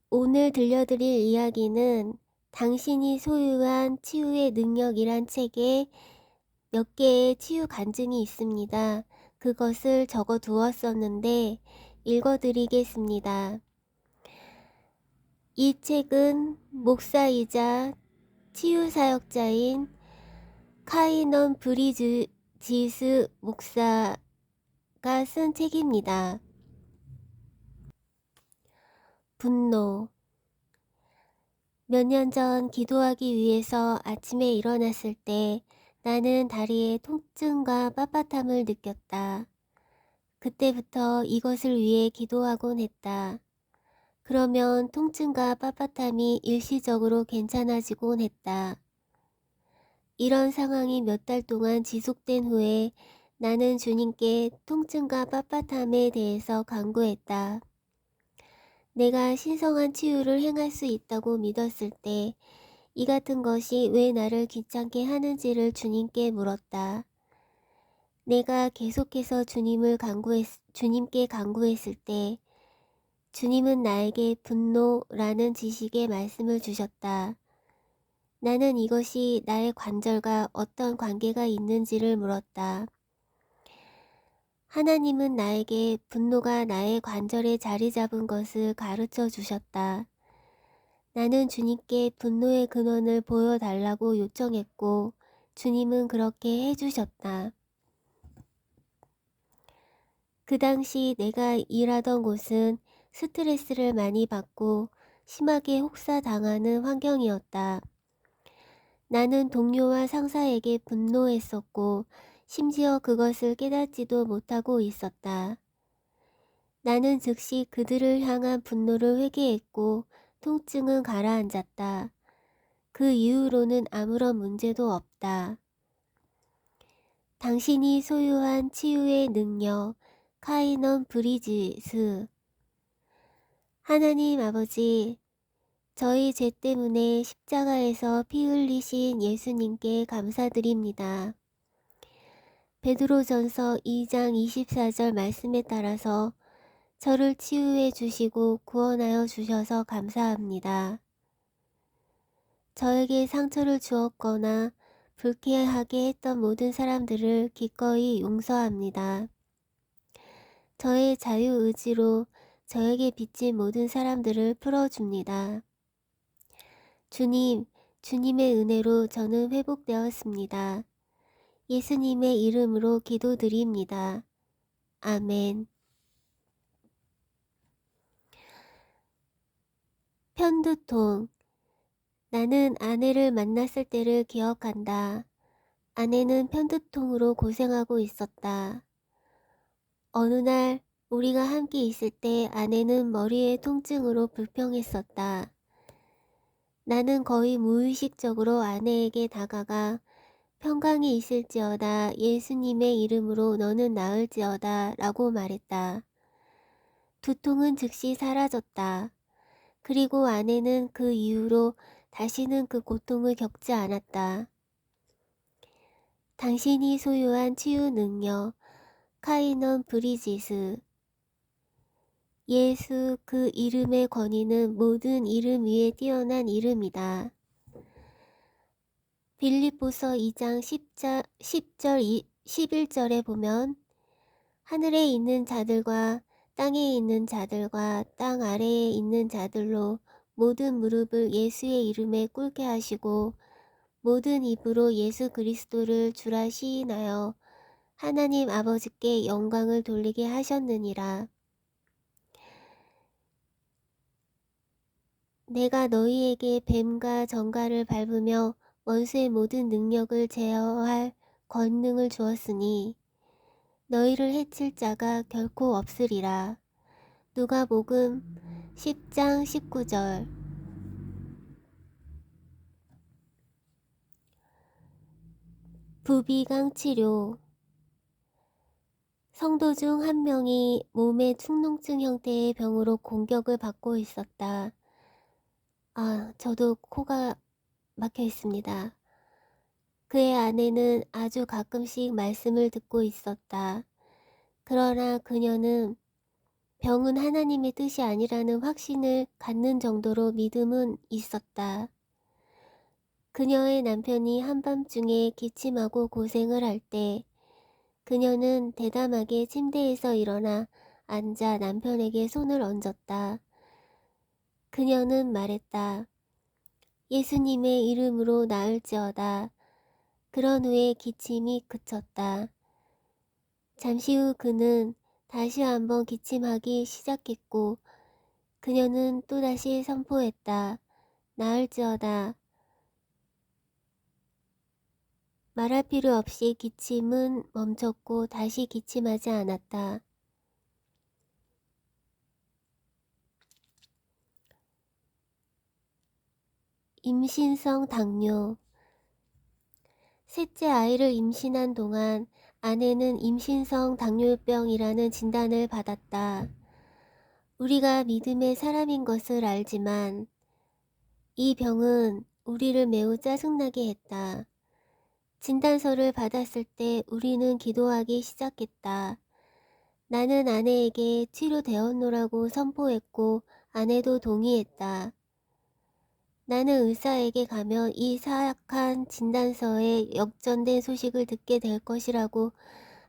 오늘 들려드릴 이야기는 당신이 소유한 치유의 능력이란 책에 몇 개의 치유 간증이 있습니다. 그것을 적어 두었었는데 읽어드리겠습니다. 이 책은 목사이자 치유사역자인 카이넌 브리지스 목사가 쓴 책입니다. 분노. 몇 년 전 기도하기 위해서 아침에 일어났을 때 나는 다리에 통증과 빳빳함을 느꼈다. 그때부터 이것을 위해 기도하곤 했다. 그러면 통증과 빳빳함이 일시적으로 괜찮아지곤 했다. 이런 상황이 몇 달 동안 지속된 후에 나는 주님께 통증과 빳빳함에 대해서 간구했다. 내가 신성한 치유를 행할 수 있다고 믿었을 때 이 같은 것이 왜 나를 귀찮게 하는지를 주님께 물었다. 내가 계속해서 주님께 간구했을 때 주님은 나에게 분노라는 지식의 말씀을 주셨다. 나는 이것이 나의 관절과 어떤 관계가 있는지를 물었다. 하나님은 나에게 분노가 나의 관절에 자리 잡은 것을 가르쳐 주셨다. 나는 주님께 분노의 근원을 보여달라고 요청했고 주님은 그렇게 해주셨다. 그 당시 내가 일하던 곳은 스트레스를 많이 받고 심하게 혹사당하는 환경이었다. 나는 동료와 상사에게 분노했었고 심지어 그것을 깨닫지도 못하고 있었다. 나는 즉시 그들을 향한 분노를 회개했고 통증은 가라앉았다. 그 이후로는 아무런 문제도 없다. 당신이 소유한 치유의 능력, 카이넌 브리지스. 하나님 아버지, 저희 죄 때문에 십자가에서 피 흘리신 예수님께 감사드립니다. 베드로전서 2장 24절 말씀에 따라서 저를 치유해 주시고 구원하여 주셔서 감사합니다. 저에게 상처를 주었거나 불쾌하게 했던 모든 사람들을 기꺼이 용서합니다. 저의 자유의지로 저에게 빚진 모든 사람들을 풀어줍니다. 주님, 주님의 은혜로 저는 회복되었습니다. 예수님의 이름으로 기도드립니다. 아멘. 편두통. 나는 아내를 만났을 때를 기억한다. 아내는 편두통으로 고생하고 있었다. 어느 날 우리가 함께 있을 때 아내는 머리의 통증으로 불평했었다. 나는 거의 무의식적으로 아내에게 다가가 평강이 있을지어다 예수님의 이름으로 너는 나을지어다 라고 말했다. 두통은 즉시 사라졌다. 그리고 아내는 그 이후로 다시는 그 고통을 겪지 않았다. 당신이 소유한 치유 능력, 카이넌 브리지스. 예수 그 이름의 권위는 모든 이름 위에 뛰어난 이름이다. 빌립보서 2장 10절 11절에 보면 하늘에 있는 자들과 땅에 있는 자들과 땅 아래에 있는 자들로 모든 무릎을 예수의 이름에 꿇게 하시고 모든 입으로 예수 그리스도를 주라 시인하여 하나님 아버지께 영광을 돌리게 하셨느니라. 내가 너희에게 뱀과 정갈을 밟으며 원수의 모든 능력을 제어할 권능을 주었으니 너희를 해칠 자가 결코 없으리라. 누가복음 10장 19절. 부비강 치료. 성도 중 한 명이 몸의 축농증 형태의 병으로 공격을 받고 있었다. 저도 코가 막혀 있습니다. 그의 아내는 아주 가끔씩 말씀을 듣고 있었다. 그러나 그녀는 병은 하나님의 뜻이 아니라는 확신을 갖는 정도로 믿음은 있었다. 그녀의 남편이 한밤중에 기침하고 고생을 할 때 그녀는 대담하게 침대에서 일어나 앉아 남편에게 손을 얹었다. 그녀는 말했다. 예수님의 이름으로 나을지어다. 그런 후에 기침이 그쳤다. 잠시 후 그는 다시 한번 기침하기 시작했고 그녀는 또다시 선포했다. 나을지어다. 말할 필요 없이 기침은 멈췄고 다시 기침하지 않았다. 임신성 당뇨. 셋째 아이를 임신한 동안 아내는 임신성 당뇨병이라는 진단을 받았다. 우리가 믿음의 사람인 것을 알지만 이 병은 우리를 매우 짜증나게 했다. 진단서를 받았을 때 우리는 기도하기 시작했다. 나는 아내에게 치료되었노라고 선포했고 아내도 동의했다. 나는 의사에게 가면 이 사악한 진단서에 역전된 소식을 듣게 될 것이라고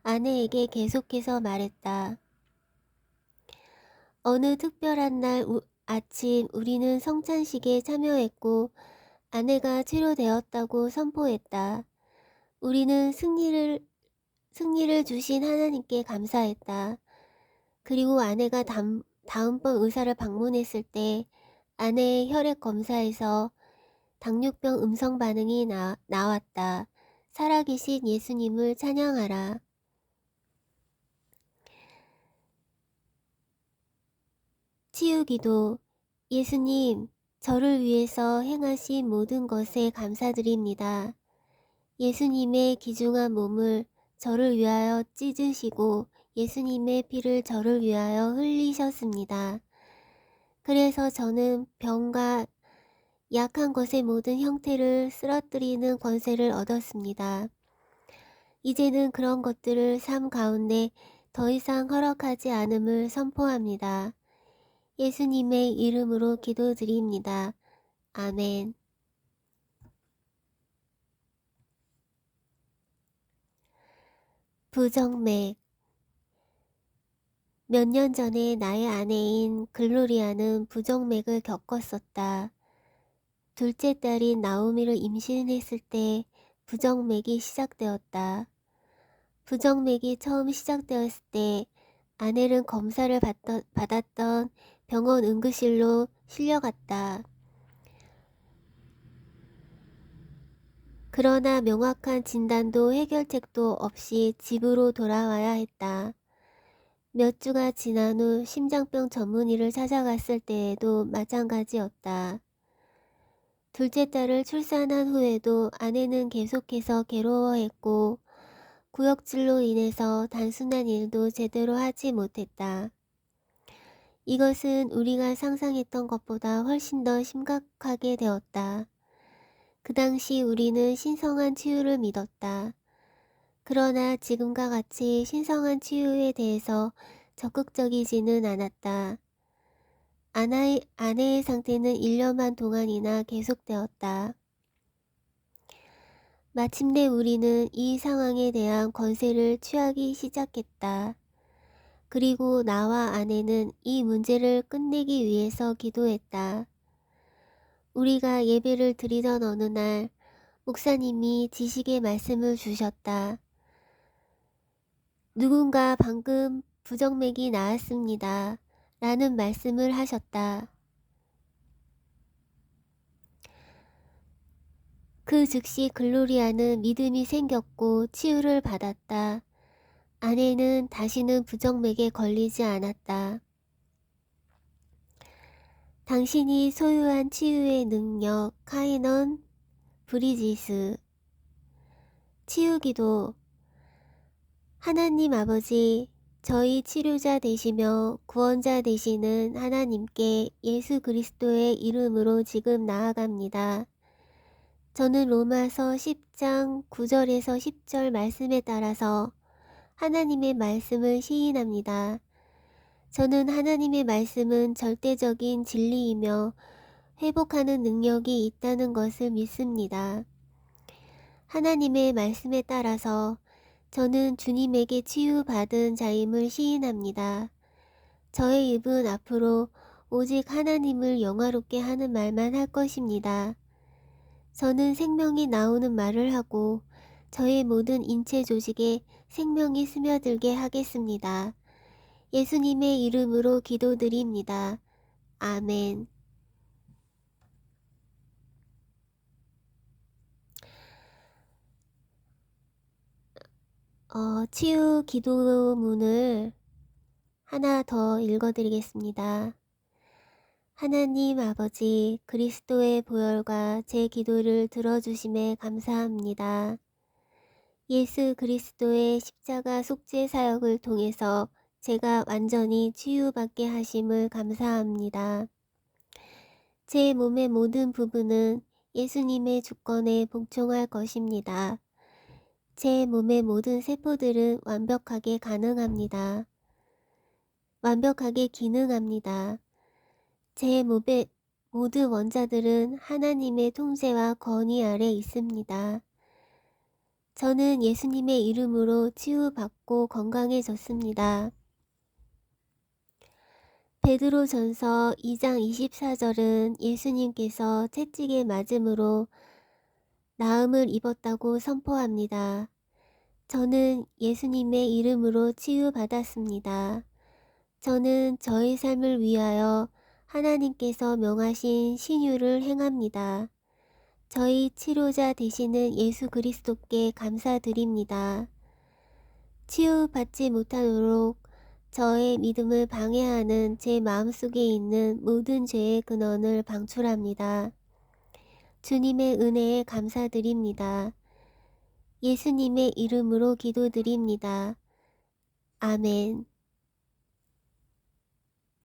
아내에게 계속해서 말했다. 어느 특별한 날 아침 우리는 성찬식에 참여했고 아내가 치료되었다고 선포했다. 우리는 승리를 주신 하나님께 감사했다. 그리고 아내가 다음번 의사를 방문했을 때 아내의 혈액 검사에서 당뇨병 음성 반응이 나왔다. 살아계신 예수님을 찬양하라. 치유기도. 예수님, 저를 위해서 행하신 모든 것에 감사드립니다. 예수님의 귀중한 몸을 저를 위하여 찢으시고 예수님의 피를 저를 위하여 흘리셨습니다. 그래서 저는 병과 약한 것의 모든 형태를 쓰러뜨리는 권세를 얻었습니다. 이제는 그런 것들을 삶 가운데 더 이상 허락하지 않음을 선포합니다. 예수님의 이름으로 기도드립니다. 아멘. 부정맥. 몇 년 전에 나의 아내인 글로리아는 부정맥을 겪었었다. 둘째 딸인 나오미를 임신했을 때 부정맥이 시작되었다. 부정맥이 처음 시작되었을 때 아내는 검사를 받았던 병원 응급실로 실려갔다. 그러나 명확한 진단도 해결책도 없이 집으로 돌아와야 했다. 몇 주가 지난 후 심장병 전문의를 찾아갔을 때에도 마찬가지였다. 둘째 딸을 출산한 후에도 아내는 계속해서 괴로워했고 구역질로 인해서 단순한 일도 제대로 하지 못했다. 이것은 우리가 상상했던 것보다 훨씬 더 심각하게 되었다. 그 당시 우리는 신성한 치유를 믿었다. 그러나 지금과 같이 신성한 치유에 대해서 적극적이지는 않았다. 아내의 상태는 1년만 동안이나 계속되었다. 마침내 우리는 이 상황에 대한 권세를 취하기 시작했다. 그리고 나와 아내는 이 문제를 끝내기 위해서 기도했다. 우리가 예배를 드리던 어느 날 목사님이 지식의 말씀을 주셨다. 누군가 방금 부정맥이 나았습니다. 라는 말씀을 하셨다. 그 즉시 글로리아는 믿음이 생겼고 치유를 받았다. 아내는 다시는 부정맥에 걸리지 않았다. 당신이 소유한 치유의 능력, 카이넌 브리지스. 치유기도. 하나님 아버지, 저희 치료자 되시며 구원자 되시는 하나님께 예수 그리스도의 이름으로 지금 나아갑니다. 저는 로마서 10장 9절에서 10절 말씀에 따라서 하나님의 말씀을 시인합니다. 저는 하나님의 말씀은 절대적인 진리이며 회복하는 능력이 있다는 것을 믿습니다. 하나님의 말씀에 따라서 저는 주님에게 치유받은 자임을 시인합니다. 저의 입은 앞으로 오직 하나님을 영화롭게 하는 말만 할 것입니다. 저는 생명이 나오는 말을 하고 저의 모든 인체 조직에 생명이 스며들게 하겠습니다. 예수님의 이름으로 기도드립니다. 아멘. 치유 기도문을 하나 더 읽어드리겠습니다. 하나님 아버지, 그리스도의 보혈과 제 기도를 들어주심에 감사합니다. 예수 그리스도의 십자가 속죄 사역을 통해서 제가 완전히 치유받게 하심을 감사합니다. 제 몸의 모든 부분은 예수님의 주권에 복종할 것입니다. 제 몸의 모든 세포들은 완벽하게 가능합니다. 완벽하게 기능합니다. 제 몸의 모든 원자들은 하나님의 통제와 권위 아래 있습니다. 저는 예수님의 이름으로 치유받고 건강해졌습니다. 베드로전서 2장 24절은 예수님께서 채찍에 맞음으로 나음을 입었다고 선포합니다. 저는 예수님의 이름으로 치유받았습니다. 저는 저의 삶을 위하여 하나님께서 명하신 신유를 행합니다. 저희 치료자 되시는 예수 그리스도께 감사드립니다. 치유받지 못하도록 저의 믿음을 방해하는 제 마음속에 있는 모든 죄의 근원을 방출합니다. 주님의 은혜에 감사드립니다. 예수님의 이름으로 기도드립니다. 아멘.